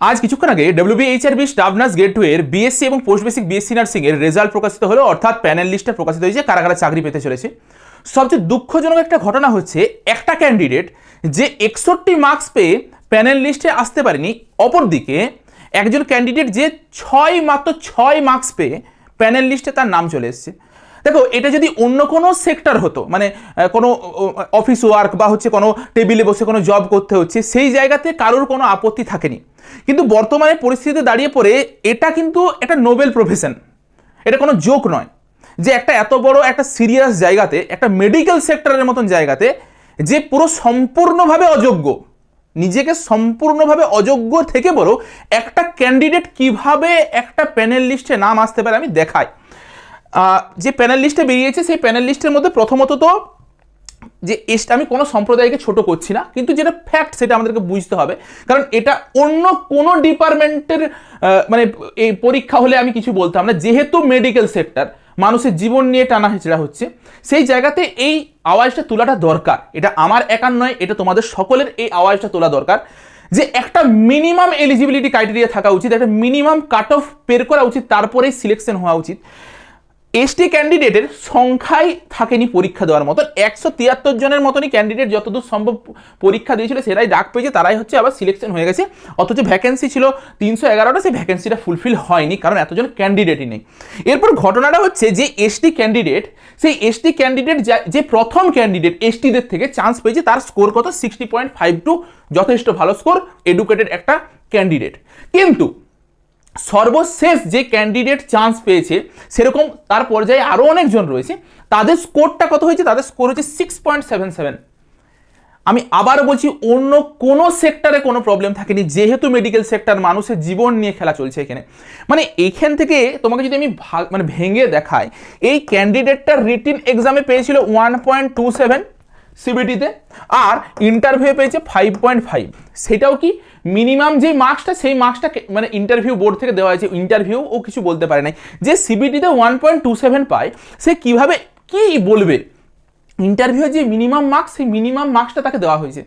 আজ কিছুক্ষণ আগে WBHRB স্টাফ নার্স গ্রেড 2 এর বিএসসি এবং পোস্ট বেসিক বিএসসি নার্সিং এর রেজাল্ট প্রকাশিত হলো, অর্থাৎ প্যানেল লিস্টে প্রকাশিত হয়েছে কারা কারা চাকরি পেতে চলেছে। সবচেয়ে দুঃখজনক একটা ঘটনা হচ্ছে একটা ক্যান্ডিডেট যে 61 মার্কস পেয়ে প্যানেল লিস্টে আসতে পারেনি, অপরদিকে একজন ক্যান্ডিডেট যে মাত্র 6 মার্কস পেয়ে প্যানেল লিস্টে তার নাম চলে এসেছে। দেখো, এটা যদি অন্য কোনো সেক্টর হতো, মানে কোনো অফিস ওয়ার্ক বা হচ্ছে কোনো টেবিলে বসে কোনো জব করতে হচ্ছে, সেই জায়গাতে কারোর কোনো আপত্তি থাকেনি। কিন্তু বর্তমানে পরিস্থিতিতে দাঁড়িয়ে পড়ে এটা কিন্তু একটা নোবেল প্রফেশন, এটা কোনো জোক নয় যে একটা এত বড় একটা সিরিয়াস জায়গাতে, একটা মেডিকেল সেক্টরের মতন জায়গাতে যে পুরো সম্পূর্ণভাবে অযোগ্য, নিজেকে সম্পূর্ণভাবে অযোগ্য থেকে বলো একটা ক্যান্ডিডেট কিভাবে একটা প্যানেল লিস্টে নাম আসতে পারে আমি দেখাই। যে প্যানেল লিস্টে বেরিয়েছে সেই প্যানেল লিস্টের মধ্যে প্রথমত তো যে আমি কোনো সম্প্রদায়কে ছোট করছি না, কিন্তু যেটা ফ্যাক্ট সেটা আমাদেরকে বুঝতে হবে, কারণ এটা অন্য কোনো ডিপার্টমেন্টের মানে এই পরীক্ষা হলে আমি কিছু বলতাম না। যেহেতু মেডিকেল সেক্টর, মানুষের জীবন নিয়ে টানা হেঁচড়া হচ্ছে, সেই জায়গাতে এই আওয়াজটা তোলাটা দরকার। এটা আমার একার নয়, এটা তোমাদের সকলের এই আওয়াজটা তোলা দরকার যে একটা মিনিমাম এলিজিবিলিটি ক্রাইটেরিয়া থাকা উচিত, একটা মিনিমাম কাট অফ বের করা উচিত, তারপরেই সিলেকশন হওয়া উচিত। এসটি ক্যান্ডিডেটের সংখ্যাই থাকেনি পরীক্ষা দেওয়ার মতন। 173 জনের মতনই ক্যান্ডিডেট যতদূর সম্ভব পরীক্ষা দিয়েছিল, সেটাই ডাক পেয়েছে, তারাই হচ্ছে আবার সিলেকশন হয়ে গেছে। অথচ ভ্যাকেন্সি ছিল 311টা, সেই ভ্যাকেন্সিটা ফুলফিল হয়নি, কারণ এতজন ক্যান্ডিডেটই নেই। এরপর ঘটনাটা হচ্ছে যে এসটি ক্যান্ডিডেট, সেই এসটি ক্যান্ডিডেট যে প্রথম ক্যান্ডিডেট এসটিদের থেকে চান্স পেয়েছে, তার স্কোর কত 60.52, যথেষ্ট ভালো স্কোর, এডুকেটেড একটা ক্যান্ডিডেট। কিন্তু সর্বশেষ যে ক্যান্ডিডেট চান্স পেয়েছে সেরকম তার পর্যায়ে আরও অনেকজন রয়েছে, তাদের স্কোরটা কত হয়েছে? তাদের স্কোর হচ্ছে 6.77। আমি আবারও বলছি, অন্য কোনো সেক্টরে কোনো প্রবলেম থাকেনি, যেহেতু মেডিকেল সেক্টর, মানুষের জীবন নিয়ে খেলা চলছে এখানে। মানে এইখান থেকে তোমাকে যদি আমি ভেঙে দেখাই, এই ক্যান্ডিডেটটা রিটিন এক্সামে পেয়েছিল 1.27 সিবিটিতে, আর ইন্টারভিউ পেয়েছে 5.5। সেটাও কি মিনিমাম যে মার্কসটা, সেই মার্কসটা মানে ইন্টারভিউ বোর্ড থেকে দেওয়া হয়েছে, ইন্টারভিউ ও কিছু বলতে পারে নাই। যে সিবিটিতে 1.27 পায়, সে কিভাবে কি বলবে? ইন্টারভিউ যে মিনিমাম মার্কস, সেই মিনিমাম মার্কসটা তাকে দেওয়া হয়েছে,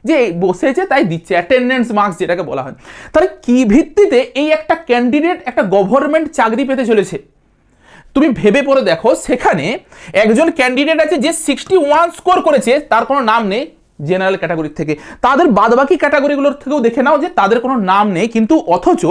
যে বসেছে তাই দিচ্ছে, অ্যাটেন্ডেন্স মার্কস যেটাকে বলা হয়। তাহলে কি ভিত্তিতে এই একটা ক্যান্ডিডেট একটা গভর্নমেন্ট চাকরি পেতে চলেছে? তুমি ভেবে পড়ে দেখো, সেখানে একজন ক্যান্ডিডেট আছে যে 61 স্কোর করেছে, তার কোনো নাম নেই জেনারেল ক্যাটাগরির থেকে। তাদের বাদবাকি ক্যাটাগরিগুলোর থেকেও দেখে নাও যে তাদের কোনো নাম নেই, কিন্তু অথচ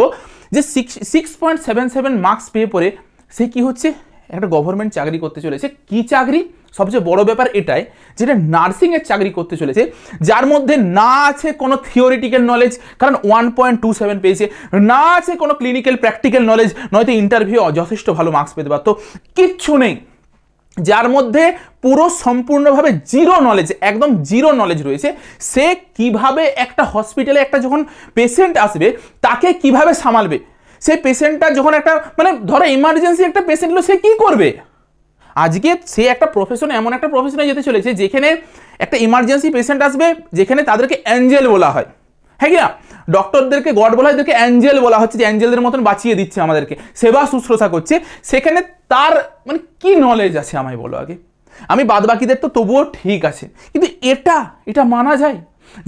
যে 6.77 মার্কস পেয়ে পড়ে সে কি হচ্ছে, একটা গভর্নমেন্ট চাকরি করতে চলেছে। কি চাকরি? সবচেয়ে বড় ব্যাপার এটাই, যেটা নার্সিংয়ের চাকরি করতে চলেছে, যার মধ্যে না আছে কোনো থিওরিটিক্যাল নলেজ, কারণ 1.27 পেয়েছে, না আছে কোনো ক্লিনিক্যাল প্র্যাকটিক্যাল নলেজ, নয়তো ইন্টারভিউ যথেষ্ট ভালো মার্কস পেতে পারতো, কিচ্ছু নেই। যার মধ্যে পুরো সম্পূর্ণভাবে জিরো নলেজ, একদম জিরো নলেজ রয়েছে। সে কিভাবে একটা হসপিটালে একটা যখন পেশেন্ট আসবে, তাকে কিভাবে সামালবে? সেই পেশেন্টটা যখন একটা মানে ধরো ইমার্জেন্সি একটা পেশেন্ট হলো, সে কি করবে? আজকে সে একটা প্রফেশনে, এমন একটা প্রফেশনে যেতে চলেছে যেখানে একটা ইমার্জেন্সি পেশেন্ট আসবে, যেখানে তাদেরকে অ্যাঞ্জেল বলা হয়, হ্যাঁ কি না? ডক্টরদেরকে গড বলা হয়, এদেরকে অ্যাঞ্জেল বলা হচ্ছে, যে অ্যাঞ্জেলদের মতন বাঁচিয়ে দিচ্ছে আমাদেরকে, সেবা শুশ্রূষা করছে। সেখানে তার মানে কি নলেজ আছে আমায় বলো আগে? আমি বাদ বাকিদের তো তবুও ঠিক আছে, কিন্তু এটা মানা যায়?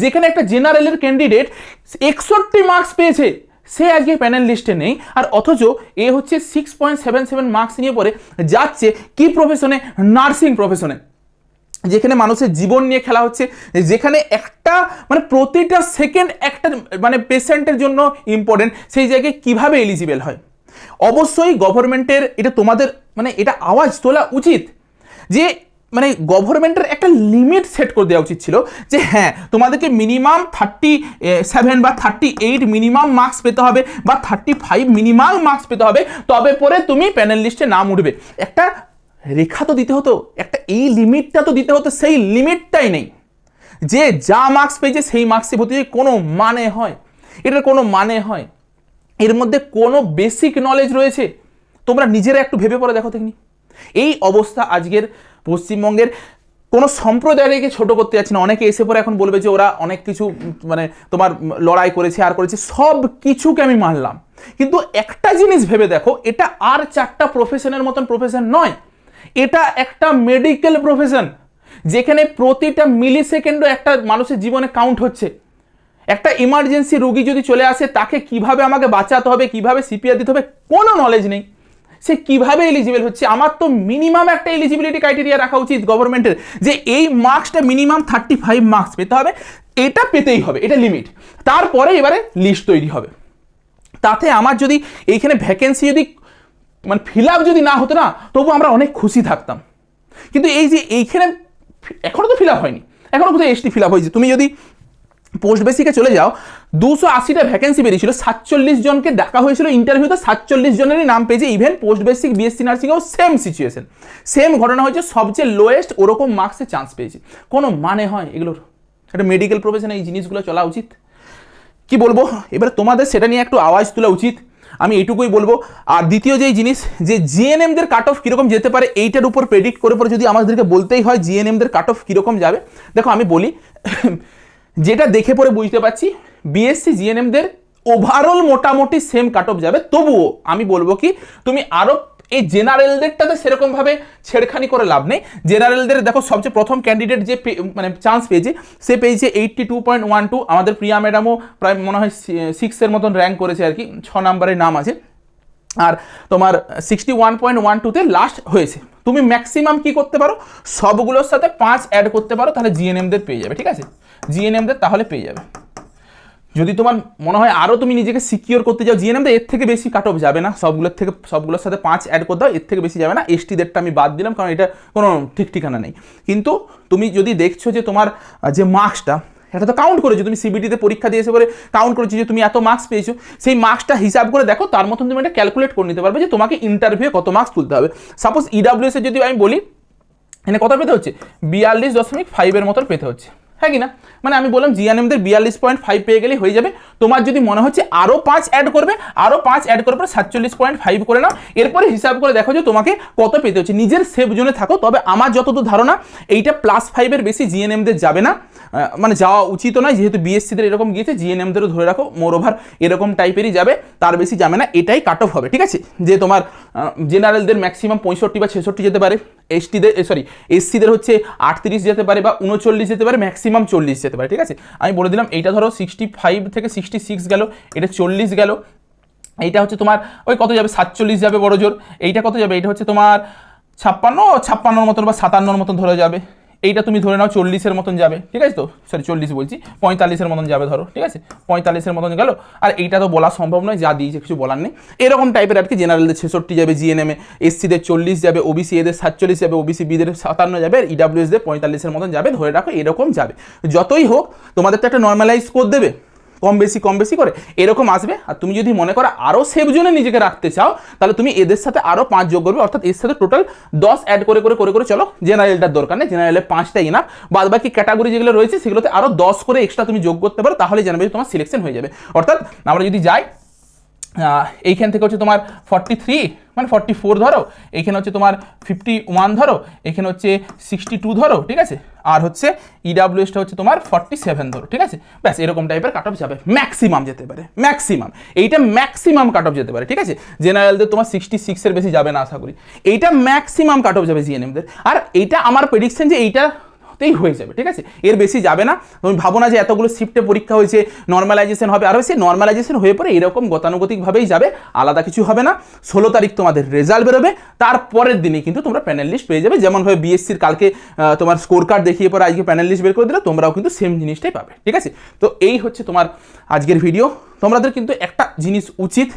যেখানে একটা জেনারেলের ক্যান্ডিডেট 61 মার্কস পেয়েছে, সে আজকে প্যানেল লিস্টে নেই, আর অথচ এ হচ্ছে 6.77 মার্কস নিয়ে পড়ে যাচ্ছে কি প্রফেশনে? নার্সিং প্রফেশনে, যেখানে মানুষের জীবন নিয়ে খেলা হচ্ছে, যেখানে একটা মানে প্রতিটা সেকেন্ড একটা মানে পেশেন্টের জন্য ইম্পর্টেন্ট। সেই জায়গায় কিভাবে এলিজিবল হয়? অবশ্যই গভর্নমেন্টের এটা তোমাদের মানে এটা আওয়াজ তোলা উচিত, যে মানে গভর্নমেন্টের একটা লিমিট সেট করে দেওয়া উচিত ছিল, যে হ্যাঁ, তোমাদেরকে মিনিমাম 37 বা 38 মিনিমাম মার্কস পেতে হবে, বা 35 মিনিমাম মার্কস পেতে হবে, তবে পরে তুমি প্যানেল লিস্টে নাম উঠবে। একটা রেখা তো দিতে হতো, একটা এই লিমিটটা তো দিতে হতো, সেই লিমিটটাই নেই। যে যা মার্কস পেয়েছে সেই মার্কসে ভর্তি হয়ে কোনো মানে হয়? এটার কোনো মানে হয়? এর মধ্যে কোনো বেসিক নলেজ রয়েছে? তোমরা নিজেরা একটু ভেবে পড়ে দেখো দেখনি। এই অবস্থা আজকের পশ্চিমবঙ্গের। কোনো সম্প্রদায়কে ছোট করতে যাচ্ছে না। অনেকে এসে পরে এখন বলবে যে ওরা অনেক কিছু মানে তোমার লড়াই করেছে আর করেছে, সব কিছুকে আমি মানলাম, কিন্তু একটা জিনিস ভেবে দেখো, এটা আর 4টা প্রফেশনের মতন প্রফেশন নয়, এটা একটা মেডিকেল প্রফেশন, যেখানে প্রতিটা মিলি সেকেন্ডও একটা মানুষের জীবনে কাউন্ট হচ্ছে। একটা ইমার্জেন্সি রোগী যদি চলে আসে তাকে কিভাবে আমাকে বাঁচাতে হবে, কিভাবে সিপিআর দিতে হবে, কোনো নলেজ নেই। সে কিভাবে এলিজিবল হচ্ছে? আমার তো মিনিমাম একটা এলিজিবিলিটি ক্রাইটেরিয়া রাখা উচিত গভর্নমেন্টের, যে এই মার্কসটা মিনিমাম 35 মার্কস পেতে হবে, এটা পেতেই হবে, এটা লিমিট। তারপরে এবারে লিস্ট তৈরি হবে। তাতে আমার যদি এইখানে ভ্যাকেন্সি যদি মানে ফিল আপ যদি না হতো না, তবু আমরা অনেক খুশি থাকতাম। কিন্তু এই যে এইখানে এখনও তো ফিল আপ হয়নি, এখনও কোথায় এসটি ফিল আপ হয়েছে। তুমি যদি পোস্ট বেসিকে চলে যাও, 280টা ভ্যাকেন্সি বেরিয়েছিল, 47 জনকে ডাকা হয়েছিল ইন্টারভিউতে, 47 জনেরই নাম পেয়েছে। ইভেন পোস্ট বেসিক বিএসসি নার্সিংয়েও সেম সিচুয়েশন, সেম ঘটনা হয়েছে। সবচেয়ে লোয়েস্ট ওরকম মার্কসে চান্স পেয়েছে। কোনো মানে হয় এগুলোর? একটা মেডিকেল প্রফেশনে এই জিনিসগুলো চলা উচিত? কি বলবো, এবার তোমাদের সেটা নিয়ে একটু আওয়াজ তোলা উচিত, আমি এইটুকুই বলবো। আর দ্বিতীয় যেই জিনিস, যে জিএনএমদের কাট অফ কীরকম যেতে পারে, এইটার উপর প্রেডিক্ট করে পরে যদি আমাদেরকে বলতেই হয় জিএনএমদের কাট অফ কীরকম যাবে, দেখো আমি বলি, যেটা দেখে পরে বুঝতে পারছি বিএসসি জিএনএমদের ওভারঅল মোটামুটি সেম কাট অফ যাবে। তবুও আমি বলবো কি, তুমি আরও এই জেনারেলদেরটাতে সেরকমভাবে ছেড়খানি করে লাভ নেই। জেনারেলদের দেখো সবচেয়ে প্রথম ক্যান্ডিডেট যে মানে চান্স পেয়েছে, সে পেয়েছে 82.12। আমাদের প্রিয়া ম্যাডামও প্রায় মনে হয় 6-এর মতন র্যাঙ্ক করেছে আর কি, 6 নম্বরের নাম আছে। আর তোমার 61.12তে লাস্ট হয়েছে। তুমি ম্যাক্সিমাম কি করতে পারো, সবগুলোর সাথে 5 অ্যাড করতে পারো, তাহলে জিএনএমদের পেয়ে যাবে। ঠিক আছে, জিএনএমদের তাহলে পেয়ে যাবে। যদি তোমার মনে হয় আরও তুমি নিজেকে সিকিওর করতে যাও, জিএনএমদের এর থেকে বেশি কাট অফ যাবে না, সবগুলোর সাথে 5 অ্যাড করে দাও, এর থেকে বেশি যাবে না। এসটিদেরটা আমি বাদ দিলাম, কারণ এটা কোনো ঠিক ঠিকানা নেই। কিন্তু তুমি যদি দেখছো যে তোমার যে মার্কসটা, এটা তো কাউন্ট করেছো, তুমি সিবিটিতে পরীক্ষা দিয়েছে বলে কাউন্ট করেছো যে তুমি এত মার্কস পেয়েছো, সেই মার্কসটা হিসাব করে দেখো, তার মতন তুমি এটা ক্যালকুলেট করে নিতে পারবে যে তোমাকে ইন্টারভিউ কত মার্কস তুলতে হবে। সাপোজ ইডাব্লিউএস এর যদি আমি বলি, এখানে কত পেতে হচ্ছে, 42.5 মতন পেতে হচ্ছে, হ্যাঁ কি না? মানে আমি বললাম জিএনএমদের 42.5 পেয়ে গেলেই হয়ে যাবে। তোমার যদি মনে হচ্ছে আরও 5 অ্যাড করবে, আরও 5 অ্যাড করার পর 47.5 করে নাও। এরপরে হিসাব করে দেখো যে তোমাকে কত পেতে হচ্ছে, নিজের সেফ জোনে থাকো। তবে আমার যতদূর ধারণা এইটা +5-এর বেশি জিএনএমদের যাবে না, মানে যাওয়া উচিত নয়, যেহেতু বিএসসিদের এরকম গিয়েছে, জিএনএমদেরও ধরে রাখো মোর ওভার এরকম টাইপেরই যাবে, তার বেশি যাবে না, এটাই কাট অফ হবে। ঠিক আছে, যে তোমার জেনারেলদের ম্যাক্সিমাম 65 বা 66 যেতে পারে, এসসিদের হচ্ছে 38 যেতে পারে বা 39 যেতে পারে, ম্যাক্সিমাম 40 যেতে পারে। ঠিক আছে, আমি বলে দিলাম এইটা ধরো 65 থেকে 66 গেল, এটা 40 গেল, এইটা হচ্ছে তোমার ওই কত যাবে, 47 যাবে বড় জোর। এইটা কত যাবে, এইটা হচ্ছে তোমার 56-56 মতন বা 57 মতন ধরে যাবে। এইটা তুমি ধরে নাও 40-এর মতন যাবে। ঠিক আছে, তো সরি 40 বলছি, 45-এর মতন যাবে ধরো। ঠিক আছে, 45-এর মতন গেল। আর এইটা তো বলা সম্ভব নয়, যা দিয়েছে কিছু বলার নেই। এরকম টাইপের আর কি, জেনারেলদের 66 যাবে জিএনএমে, এসসিদের 40 যাবে, ওবিসি এদের 47 যাবে, ওবিসি বিদের 57 যাবে, আর ইডাব্লিউএসদের 45-এর মতন যাবে, ধরে রাখো এরকম যাবে। যতই হোক তোমাদের তো একটা নর্মালাইজ করে দেবে, কম বেশি করে এরকম আসবে। আর তুমি যদি মনে করো আরও সেফ জোনে নিজেকে রাখতে চাও, তাহলে তুমি এদের সাথে আরও 5 যোগ করবে, অর্থাৎ এর সাথে টোটাল 10 অ্যাড করে চলো। জেনারেলটার দরকার নেই, জেনারেলের 5টাই ইনাফ। বাদ বাকি ক্যাটাগরি যেগুলো রয়েছে সেগুলোতে আরও 10 করে এক্সট্রা তুমি যোগ করতে পারো, তাহলে জানবে যে তোমার সিলেকশন হয়ে যাবে। অর্থাৎ আমরা যদি যাই, এইখান থেকে হচ্ছে তোমার 43 মানে 44 ধরো, এইখানে হচ্ছে তোমার 51 ধরো, এখানে হচ্ছে 62 ধরো। ঠিক আছে, আর হচ্ছে ইডাব্লিউএসটা হচ্ছে তোমার 47 ধরো। ঠিক আছে, ব্যাস এরকম টাইপের কাট অফ যাবে, ম্যাক্সিমাম যেতে পারে, ম্যাক্সিমাম এইটা ম্যাক্সিমাম কাট অফ যেতে পারে। ঠিক আছে, জেনারেলদের তোমার 66-এর বেশি যাবে না আশা করি, এইটা ম্যাক্সিমাম কাট অফ যাবে জিএনএমদের। আর এইটা আমার প্রেডিকশন যে এইটা হয়ে যাবে। ঠিক আছে, এর বেশি যাবে না। তুমি ভাবো না যে এতগুলো শিফটে পরীক্ষা হয়েছে নর্মালাইজেশন হবে, আর বেশি নর্মালাইজেশন হয়ে পরে এরকম গতানুগতিকভাবেই যাবে, আলাদা কিছু হবে না। 16 তারিখ তোমাদের রেজাল্ট বেরোবে, তারপরের দিনে কিন্তু তোমরা প্যানেল লিস্ট পেয়ে যাবে। যেমনভাবে বিএসসির কালকে তোমার স্কোর কার্ড দেখিয়ে পরে আজকে প্যানেল লিস্ট বের করে দিলে, তোমরাও কিন্তু সেম জিনিসটাই পাবে। ঠিক আছে, তো এই হচ্ছে তোমার আজকের ভিডিও। তোমাদের কিন্তু একটা জিনিস উচিত,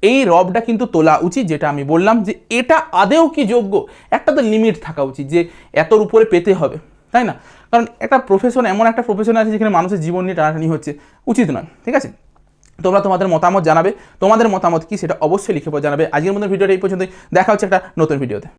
এই রবটা কিন্তু তোলা উচিত, যেটা আমি বললাম যে এটা আদেও কি যোগ্য, একটা তো লিমিট থাকা উচিত যে এতর উপরে পেতে হবে, তাই না? কারণ একটা প্রফেশন, এমন একটা প্রফেশন আছে যেখানে মানুষের জীবন নিয়ে টানাটানি হচ্ছে, উচিত নয়। ঠিক আছে, তোমরা তোমাদের মতামত জানাবে, তোমাদের মতামত কি সেটা অবশ্যই লিখে জানাবে। আজকের মতো ভিডিওটা এই পর্যন্তই, দেখা হচ্ছে একটা নতুন ভিডিওতে।